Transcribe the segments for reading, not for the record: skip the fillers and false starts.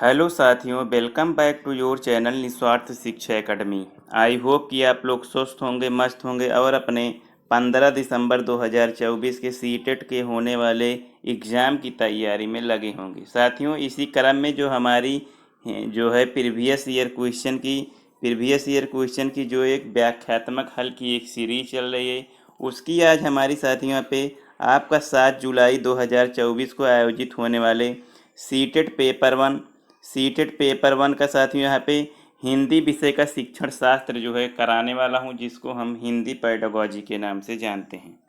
Hello साथियों, welcome back to your channel Niswarth Shiksha academy. I hope कि आप लोग स्वस्थ होंगे, मस्त होंगे और अपने 15 दिसंबर 2024 के सीटेट के होने वाले एग्ज़ाम की तैयारी में लगे होंगे। साथियों, इसी क्रम में जो हमारी जो है प्रीवियस ईयर क्वेश्चन की जो एक व्याख्यात्मक हल की एक सीरीज चल रही है, उसकी आज हमारी साथियों यहाँ पे आपका 7 जुलाई 2024 को आयोजित होने वाले सीटेट पेपर वन का साथियों यहाँ पे हिंदी विषय का शिक्षण शास्त्र जो है कराने वाला हूँ, जिसको हम हिंदी पेडागोजी के नाम से जानते हैं।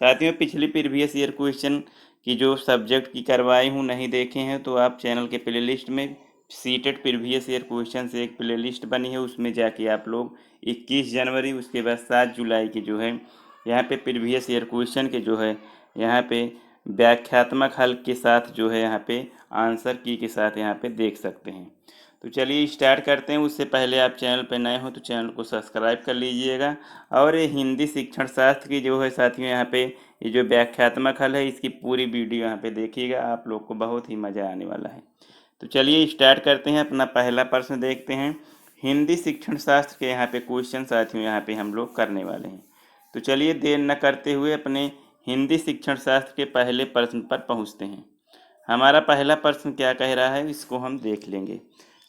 साथियों, पिछली प्रीवियस ईयर क्वेश्चन की जो सब्जेक्ट की करवाई हूँ, नहीं देखे हैं तो आप चैनल के प्लेलिस्ट में सीटेट प्रीवियस ईयर क्वेश्चन से एक प्लेलिस्ट बनी है, उसमें जाके आप लोग 21 जनवरी उसके बाद 7 जुलाई के जो है यहाँ पे प्रीवियस ईयर क्वेश्चन के जो है यहाँ पे व्याख्यात्मक हल के साथ जो है यहाँ पे आंसर की के साथ यहाँ पे देख सकते हैं। तो चलिए स्टार्ट करते हैं। उससे पहले आप चैनल पर नए हो तो चैनल को सब्सक्राइब कर लीजिएगा। और ये हिंदी शिक्षण शास्त्र की जो है साथियों यहाँ पे ये जो व्याख्यात्मक हल है, इसकी पूरी वीडियो यहाँ पे देखिएगा, आप लोग को बहुत ही मज़ा आने वाला है। तो चलिए स्टार्ट करते हैं। अपना पहला प्रश्न देखते हैं। हिंदी शिक्षण शास्त्र के यहाँ पे क्वेश्चन साथियों यहाँ पे हम लोग करने वाले हैं। तो चलिए देर न करते हुए अपने हिंदी शिक्षण शास्त्र के पहले प्रश्न पर पहुँचते हैं। हमारा पहला प्रश्न क्या कह रहा है, इसको हम देख लेंगे।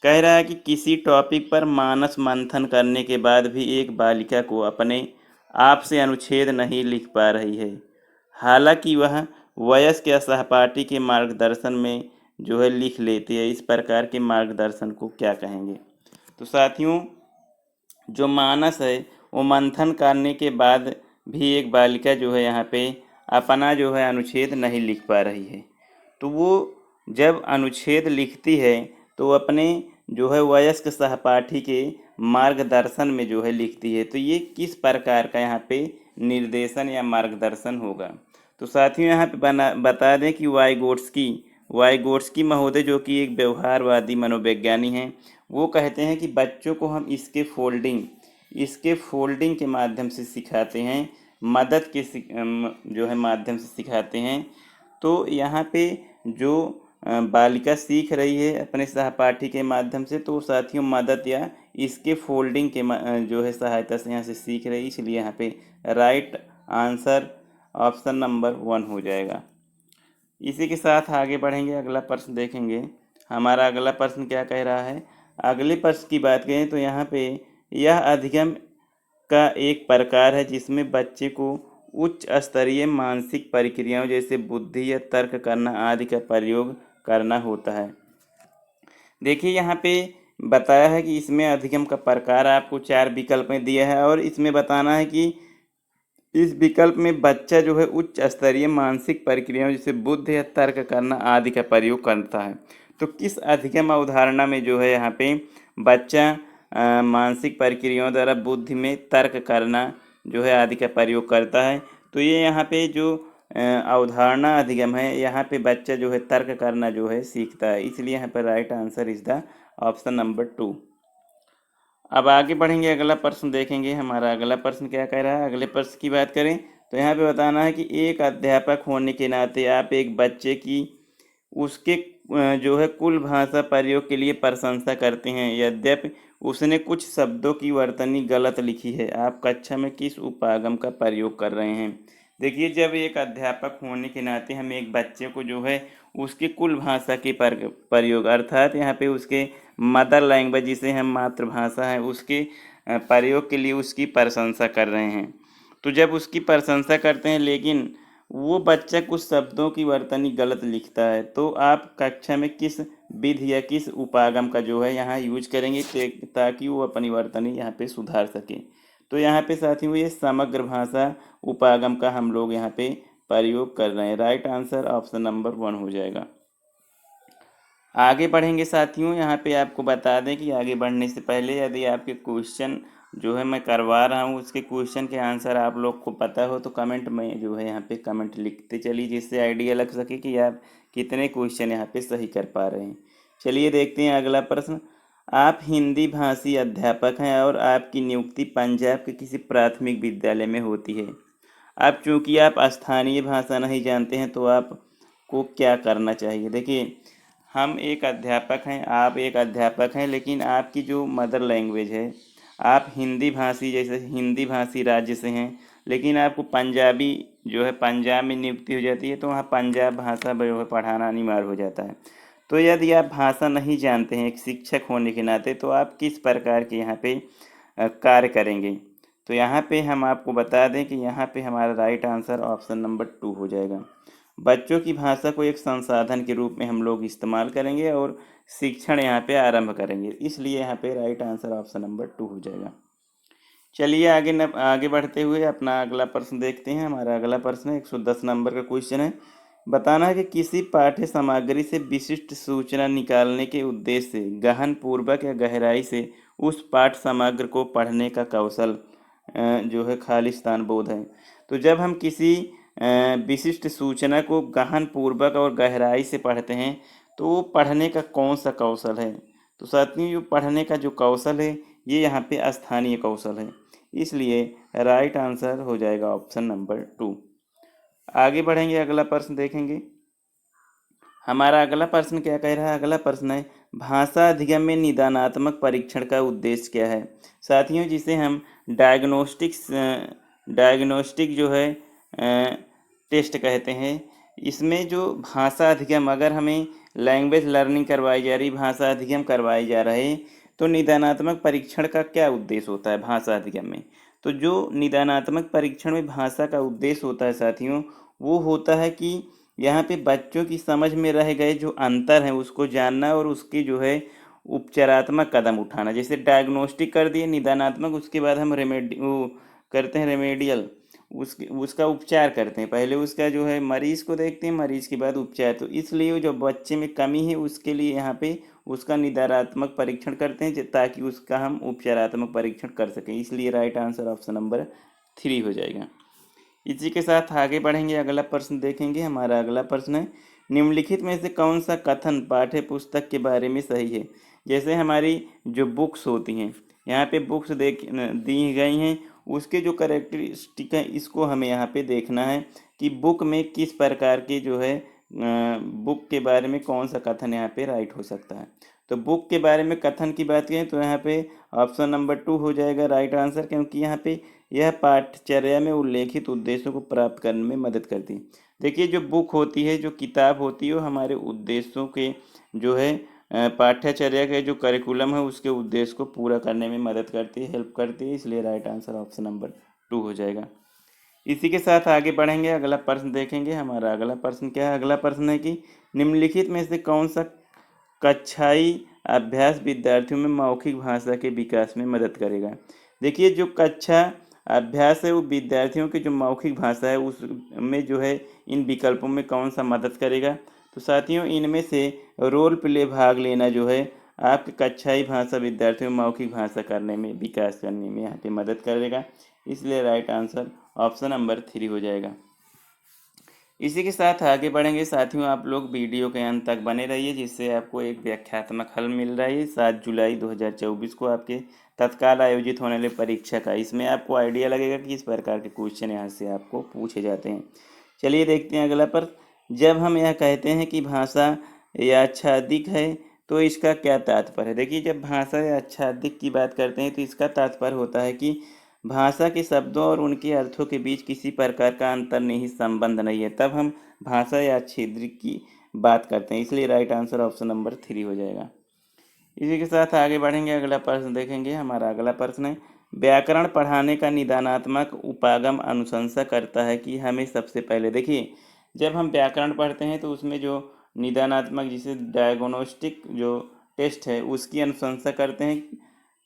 कह रहा है कि किसी टॉपिक पर मानस मंथन करने के बाद भी एक बालिका को अपने आप से अनुच्छेद नहीं लिख पा रही है, हालांकि वह वयस्क या सहपाठी के मार्गदर्शन में जो है लिख लेती है। इस प्रकार के मार्गदर्शन को क्या कहेंगे? तो साथियों, जो मानस है वो मंथन करने के बाद भी एक बालिका जो है यहाँ पे अपना जो है अनुच्छेद नहीं लिख पा रही है, तो वो जब अनुच्छेद लिखती है तो अपने जो है वयस्क सहपाठी के मार्गदर्शन में जो है लिखती है। तो ये किस प्रकार का यहाँ पे निर्देशन या मार्गदर्शन होगा? तो साथियों यहाँ पे बता दें कि वाइगोट्स्की महोदय, जो कि एक व्यवहारवादी मनोविज्ञानी हैं, वो कहते हैं कि बच्चों को हम इसके फोल्डिंग के माध्यम से सिखाते हैं, मदद के जो है माध्यम से सिखाते हैं। तो यहाँ पे जो बालिका सीख रही है अपने सहपाठी के माध्यम से, तो साथियों मदद या इसके फोल्डिंग के जो है सहायता से यहाँ से सीख रही है, इसलिए यहाँ पे राइट आंसर ऑप्शन नंबर 1 हो जाएगा। इसी के साथ आगे बढ़ेंगे, अगला प्रश्न देखेंगे। हमारा अगला प्रश्न क्या कह रहा है? अगले प्रश्न की बात करें तो यहाँ पे यह अधिगम का एक प्रकार है जिसमें बच्चे को उच्च स्तरीय मानसिक प्रक्रियाओं जैसे बुद्धि या तर्क करना आदि का प्रयोग करना होता है। देखिए यहाँ पे बताया है कि इसमें अधिगम का प्रकार आपको 4 विकल्प में दिया है और इसमें बताना है कि इस विकल्प में बच्चा जो है उच्च स्तरीय मानसिक प्रक्रियाओं जैसे बुद्धि या तर्क करना आदि का प्रयोग करता है। तो किस अधिगम अवधारणा में जो है यहाँ पे बच्चा मानसिक प्रक्रियाओं द्वारा बुद्धि में तर्क करना जो है आदि का प्रयोग करता है? तो ये यहाँ पे जो अवधारणा अधिगम है, यहाँ पे बच्चा जो है तर्क करना जो है सीखता है, इसलिए यहाँ पर right answer is the option number 2। अब आगे बढ़ेंगे, अगला प्रश्न देखेंगे। हमारा अगला प्रश्न क्या कह रहा है? अगले प्रश्न की बात करें तो यहाँ पे बताना है कि एक अध्यापक होने के नाते आप एक बच्चे की उसके जो है कुल भाषा प्रयोग के लिए प्रशंसा करते हैं, यद्यपि उसने कुछ शब्दों की वर्तनी गलत लिखी है। आप कक्षा में किस उपागम का प्रयोग कर रहे हैं? देखिए, जब एक अध्यापक होने के नाते हम एक बच्चे को जो है उसकी कुल भाषा के प्रयोग, अर्थात यहाँ पे उसके मदर लैंग्वेज जिसे हम मातृभाषा है उसके प्रयोग के लिए उसकी प्रशंसा कर रहे हैं। तो जब उसकी प्रशंसा करते हैं लेकिन वो बच्चा कुछ शब्दों की वर्तनी गलत लिखता है, तो आप कक्षा में किस विधि या किस उपागम का जो है यहाँ यूज करेंगे ताकि वो अपनी वर्तनी यहाँ पे सुधार सके? तो यहाँ पे साथियों ये समग्र भाषा उपागम का हम लोग यहाँ पे प्रयोग कर रहे हैं। राइट आंसर ऑप्शन नंबर 1 हो जाएगा। आगे बढ़ेंगे साथियों, यहाँ पे आपको बता दें कि आगे बढ़ने से पहले यदि आपके क्वेश्चन जो है मैं करवा रहा हूँ उसके क्वेश्चन के आंसर आप लोग को पता हो तो कमेंट में जो है यहाँ पे कमेंट लिखते चलिए, जिससे आइडिया लग सके कि आप कितने क्वेश्चन यहाँ पे सही कर पा रहे हैं। चलिए देखते हैं अगला प्रश्न। आप हिंदी भाषी अध्यापक हैं और आपकी नियुक्ति पंजाब के किसी प्राथमिक विद्यालय में होती है। अब चूँकि आप स्थानीय भाषा नहीं जानते हैं तो आपको क्या करना चाहिए? देखिए, हम एक अध्यापक हैं, आप एक अध्यापक हैं, लेकिन आपकी जो मदर लैंग्वेज है, आप हिंदी भाषी, जैसे हिंदी भाषी राज्य से हैं, लेकिन आपको पंजाबी जो है पंजाब में नियुक्ति हो जाती है, तो वहाँ पंजाब भाषा जो है पढ़ाना अनिवार्य हो जाता है। तो यदि आप भाषा नहीं जानते हैं एक शिक्षक होने के नाते, तो आप किस प्रकार के यहाँ पे कार्य करेंगे। तो यहाँ पे हम आपको बता दें कि यहाँ पे हमारा राइट आंसर ऑप्शन नंबर 2 हो जाएगा। बच्चों की भाषा को एक संसाधन के रूप में हम लोग इस्तेमाल करेंगे और शिक्षण यहाँ पे आरंभ करेंगे, इसलिए यहाँ पे राइट आंसर ऑप्शन नंबर 2 हो जाएगा। चलिए आगे बढ़ते हुए अपना अगला प्रश्न देखते हैं। हमारा अगला प्रश्न 110 नंबर का क्वेश्चन है। बताना है कि किसी पाठ्य सामग्री से विशिष्ट सूचना निकालने के उद्देश्य से गहन पूर्वक या गहराई से उस पाठ्य सामग्री को पढ़ने का कौशल जो है खालिस्तान बोध है। तो जब हम किसी विशिष्ट सूचना को गहन पूर्वक और गहराई से पढ़ते हैं, तो वो पढ़ने का कौन सा कौशल है। तो साथियों, जो पढ़ने का जो कौशल है, ये यहाँ पे स्थानीय कौशल है, इसलिए राइट आंसर हो जाएगा ऑप्शन नंबर 2। आगे बढ़ेंगे, अगला प्रश्न देखेंगे। हमारा अगला प्रश्न क्या कह रहा है। अगला प्रश्न है, भाषा अधिगम में निदानात्मक परीक्षण का उद्देश्य क्या है। साथियों, जिसे हम डायग्नोस्टिक जो है टेस्ट कहते हैं, इसमें जो भाषा अधिगम, अगर हमें लैंग्वेज लर्निंग करवाई जा रही, भाषा अधिगम करवाई जा रहे, तो निदानात्मक परीक्षण का क्या उद्देश्य होता है भाषा अधिगम में। तो जो निदानात्मक परीक्षण में भाषा का उद्देश्य होता है साथियों, वो होता है कि यहाँ पे बच्चों की समझ में रह गए जो अंतर है उसको जानना और उसकी जो है उपचारात्मक कदम उठाना। जैसे डायग्नोस्टिक कर दिए, निदानात्मक, उसके बाद हम वो करते हैं रेमेडियल, उसका उपचार करते हैं। पहले उसका जो है मरीज को देखते हैं, मरीज के बाद उपचार। तो इसलिए जो बच्चे में कमी है उसके लिए यहाँ पे उसका निदानात्मक परीक्षण करते हैं, ताकि उसका हम उपचारात्मक परीक्षण कर सकें। इसलिए राइट आंसर ऑप्शन नंबर 3 हो जाएगा। इसी के साथ आगे बढ़ेंगे, अगला प्रश्न देखेंगे। हमारा अगला प्रश्न है, निम्नलिखित में से कौन सा कथन पाठ्य पुस्तक के बारे में सही है। जैसे हमारी जो बुक्स होती हैं, यहाँ पे बुक्स दी गई हैं, उसके जो करेक्टरिस्टिक है, इसको हमें यहाँ पे देखना है कि बुक में किस प्रकार के जो है बुक के बारे में कौन सा कथन यहाँ पे राइट हो सकता है। तो बुक के बारे में कथन की बात करें तो यहाँ पे ऑप्शन नंबर 2 हो जाएगा राइट आंसर, क्योंकि यहाँ पे यह पाठ्यचर्या में उल्लेखित उद्देश्यों को प्राप्त करने में मदद करती है। देखिए, जो बुक होती है, जो किताब होती है, वो हमारे उद्देश्यों के जो है पाठ्यचर्या के जो करिकुलम है उसके उद्देश्य को पूरा करने में मदद करती है, हेल्प करती है, इसलिए राइट आंसर ऑप्शन नंबर 2 हो जाएगा। इसी के साथ आगे बढ़ेंगे, अगला प्रश्न देखेंगे। हमारा अगला प्रश्न क्या है। अगला प्रश्न है कि निम्नलिखित में से कौन सा कक्षाई अभ्यास विद्यार्थियों में मौखिक भाषा के विकास में मदद करेगा। देखिए, जो कक्षा अभ्यास है वो विद्यार्थियों की जो मौखिक भाषा है उसमें जो है इन विकल्पों में कौन सा मदद करेगा। तो साथियों, इनमें से रोल प्ले भाग लेना जो है आपके कक्षाई भाषा विद्यार्थियों में मौखिक भाषा करने में, विकास करने में यहाँ पे मदद करेगा, इसलिए राइट आंसर ऑप्शन नंबर 3 हो जाएगा। इसी के साथ आगे बढ़ेंगे साथियों, आप लोग वीडियो के अंत तक बने रहिए, जिससे आपको एक व्याख्यात्मक हल मिल रहा है 7 जुलाई 2024 को आपके तत्काल आयोजित होने वाली परीक्षा का। इसमें आपको आइडिया लगेगा कि किस प्रकार के क्वेश्चन यहाँ से आपको पूछे जाते हैं। चलिए देखते हैं अगला पर। जब हम यह कहते हैं कि भाषा या आच्छादित है, तो इसका क्या तात्पर्य है। देखिए, जब भाषा या आच्छादित की बात करते हैं तो इसका तात्पर्य होता है कि भाषा के शब्दों और उनके अर्थों के बीच किसी प्रकार का अंतर्निहित संबंध नहीं है, तब हम भाषा या आच्छादित की बात करते हैं, इसलिए राइट आंसर ऑप्शन नंबर 3 हो जाएगा। इसी के साथ आगे बढ़ेंगे, अगला प्रश्न देखेंगे। हमारा अगला प्रश्न है, व्याकरण पढ़ाने का निदानात्मक उपागम अनुशंसा करता है कि हमें सबसे पहले, देखिए, जब हम व्याकरण पढ़ते हैं तो उसमें जो निदानात्मक, जिसे डायग्नोस्टिक जो टेस्ट है, उसकी अनुशंसा करते हैं।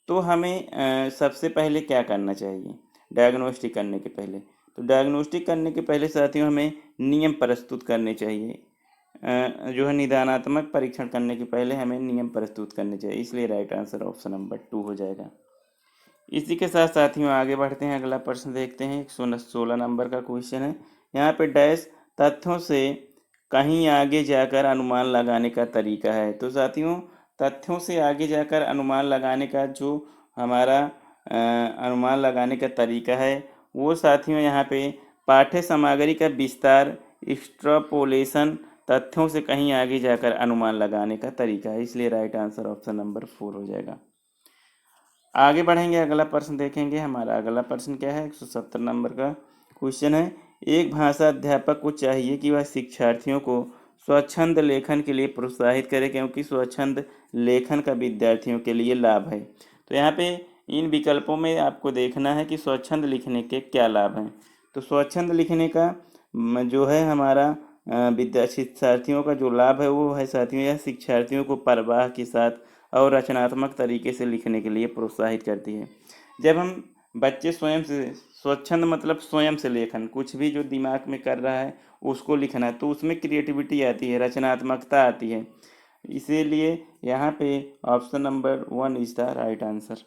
तो हमें सबसे पहले क्या करना चाहिए डायग्नोस्टिक करने के पहले। तो डायग्नोस्टिक करने के पहले साथियों हमें नियम प्रस्तुत करने चाहिए। जो है निदानात्मक परीक्षण करने के पहले हमें नियम प्रस्तुत करने चाहिए, इसलिए राइट आंसर ऑप्शन नंबर 2 हो जाएगा। इसी के साथ साथियों आगे बढ़ते हैं, अगला प्रश्न देखते हैं। 116 नंबर का क्वेश्चन है। यहाँ पे डैश तथ्यों से कहीं आगे जाकर अनुमान लगाने का तरीका है। तो साथियों, तथ्यों से आगे जाकर अनुमान लगाने का जो हमारा अनुमान लगाने का तरीका है, वो साथियों यहाँ पे पाठ्य सामग्री का विस्तार, एक्सट्रापोलेशन, तथ्यों से कहीं आगे जाकर अनुमान लगाने का तरीका है, इसलिए राइट आंसर ऑप्शन नंबर 4 हो जाएगा। आगे बढ़ेंगे, अगला प्रश्न देखेंगे। हमारा अगला प्रश्न क्या है, 170 नंबर का क्वेश्चन है। एक भाषा अध्यापक को चाहिए कि वह शिक्षार्थियों को स्वच्छंद लेखन के लिए प्रोत्साहित करे, क्योंकि स्वच्छंद लेखन का विद्यार्थियों के लिए लाभ है। तो यहाँ पे इन विकल्पों में आपको देखना है कि स्वच्छंद लिखने के क्या लाभ हैं। तो स्वच्छंद लिखने का जो है हमारा शिक्षार्थियों का जो लाभ है वो है साथियों, यह शिक्षार्थियों को परवाह के साथ और रचनात्मक तरीके से लिखने के लिए प्रोत्साहित करती है। जब हम बच्चे स्वयं से, स्वच्छंद मतलब स्वयं से लेखन, कुछ भी जो दिमाग में कर रहा है उसको लिखना है, तो उसमें क्रिएटिविटी आती है, रचनात्मकता आती है। इसीलिए यहाँ पे option number 1 is the right answer.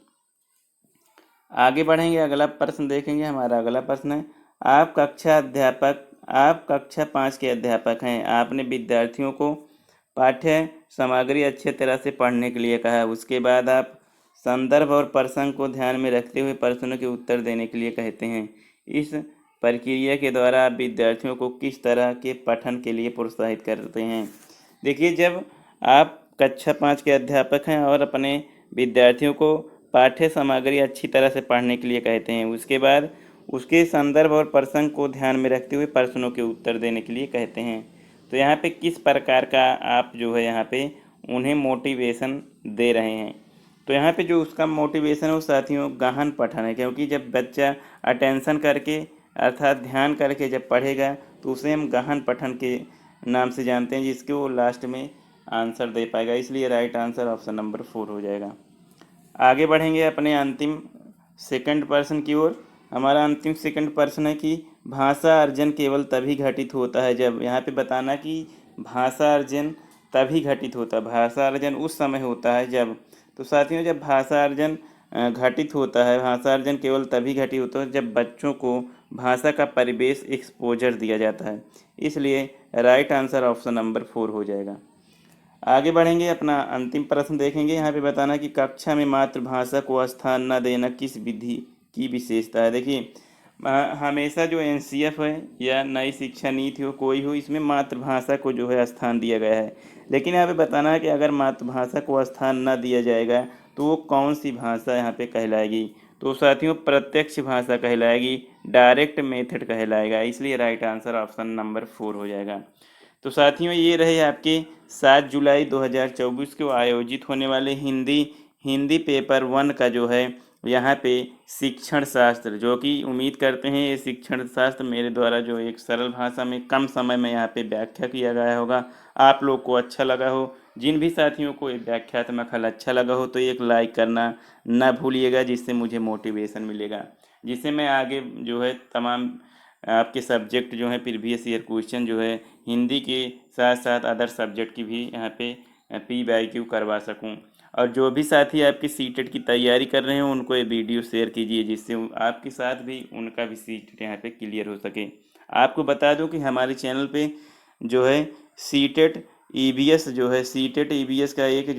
आगे बढ़ेंगे, अगला प्रश्न देखेंगे। हमारा अगला प्रश्न है, आप कक्षा 5 के अध्यापक हैं। आपने विद्यार्थियों को पाठ्य सामग्री अच्छे तरह से पढ़ने के लिए कहा है। उसके बाद आप संदर्भ और प्रसंग को ध्यान में रखते हुए प्रश्नों के उत्तर देने के लिए कहते हैं। इस प्रक्रिया के द्वारा आप विद्यार्थियों को किस तरह के पठन के लिए प्रोत्साहित करते हैं। देखिए, जब आप कक्षा 5 के अध्यापक हैं और अपने विद्यार्थियों को पाठ्य सामग्री अच्छी तरह से पढ़ने के लिए कहते हैं, उसके बाद उसके संदर्भ और प्रसंग को ध्यान में रखते हुए प्रश्नों के उत्तर देने के लिए कहते हैं, तो यहाँ पे किस प्रकार का आप जो है यहाँ पे उन्हें मोटिवेशन दे रहे हैं। तो यहाँ पे जो उसका मोटिवेशन है वो साथियों गहन पठन है, क्योंकि जब बच्चा अटेंशन करके अर्थात ध्यान करके जब पढ़ेगा तो उसे हम गहन पठन के नाम से जानते हैं, जिसके वो लास्ट में आंसर दे पाएगा। इसलिए राइट आंसर ऑप्शन नंबर 4 हो जाएगा। आगे बढ़ेंगे अपने अंतिम सेकंड प्रश्न की ओर। हमारा अंतिम सेकंड प्रश्न है कि भाषा अर्जन केवल तभी घटित होता है जब, यहाँ पे बताना कि भाषा अर्जन तभी घटित होता है, भाषा अर्जन उस समय होता है जब। तो साथियों, जब भाषा अर्जन घटित होता है, भाषा अर्जन केवल तभी घटित होता है जब बच्चों को भाषा का परिवेश एक्सपोजर दिया जाता है। इसलिए राइट आंसर ऑप्शन नंबर 4 हो जाएगा। आगे बढ़ेंगे, अपना अंतिम प्रश्न देखेंगे। यहाँ पे बताना कि कक्षा में मातृभाषा को स्थान न देना किस विधि की विशेषता है। देखिए, हमेशा जो NCF है या नई शिक्षा नीति हो, कोई हो, इसमें मातृभाषा को जो है स्थान दिया गया है। लेकिन यहाँ पे बताना है कि अगर मातृभाषा को स्थान न दिया जाएगा तो वो कौन सी भाषा यहाँ पे कहलाएगी। तो साथियों, प्रत्यक्ष भाषा कहलाएगी, डायरेक्ट मेथड कहलाएगा। इसलिए राइट आंसर ऑप्शन नंबर 4 हो जाएगा। तो साथियों, ये रहे आपके 7 जुलाई 2024 को आयोजित होने वाले हिंदी पेपर 1 का जो है यहाँ पे शिक्षण शास्त्र, जो कि उम्मीद करते हैं ये शिक्षण शास्त्र मेरे द्वारा जो एक सरल भाषा में कम समय में यहाँ पे व्याख्या किया गया होगा, आप लोग को अच्छा लगा हो। जिन भी साथियों को ये व्याख्यात्मक हल अच्छा लगा हो तो एक लाइक करना ना भूलिएगा, जिससे मुझे मोटिवेशन मिलेगा, जिससे मैं आगे जो है तमाम आपके सब्जेक्ट जो है प्रीवियस ईयर क्वेश्चन जो है हिंदी के साथ साथ अदर सब्जेक्ट की भी यहाँ पे PYQ करवा सकूं। और जो भी साथी आपके सीटेट की तैयारी कर रहे हैं उनको ये वीडियो शेयर कीजिए, जिससे आपके साथ भी उनका भी सीटेट यहाँ पे क्लियर हो सके। आपको बता दूं कि हमारे चैनल पे जो है सीटेट EVS जो है, सीटेट EVS का एक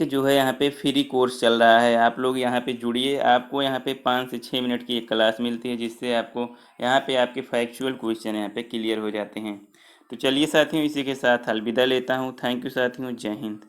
जो है यहाँ पे फ्री कोर्स चल रहा है। आप लोग यहाँ पे जुड़िए, आपको यहाँ पे 5 से 6 मिनट की एक क्लास मिलती है, जिससे आपको यहाँ पे आपके फैक्चुअल क्वेश्चन यहाँ पे क्लियर हो जाते हैं। तो चलिए साथियों, इसी के साथ अलविदा लेता हूँ। थैंक यू साथियों, जय हिंद।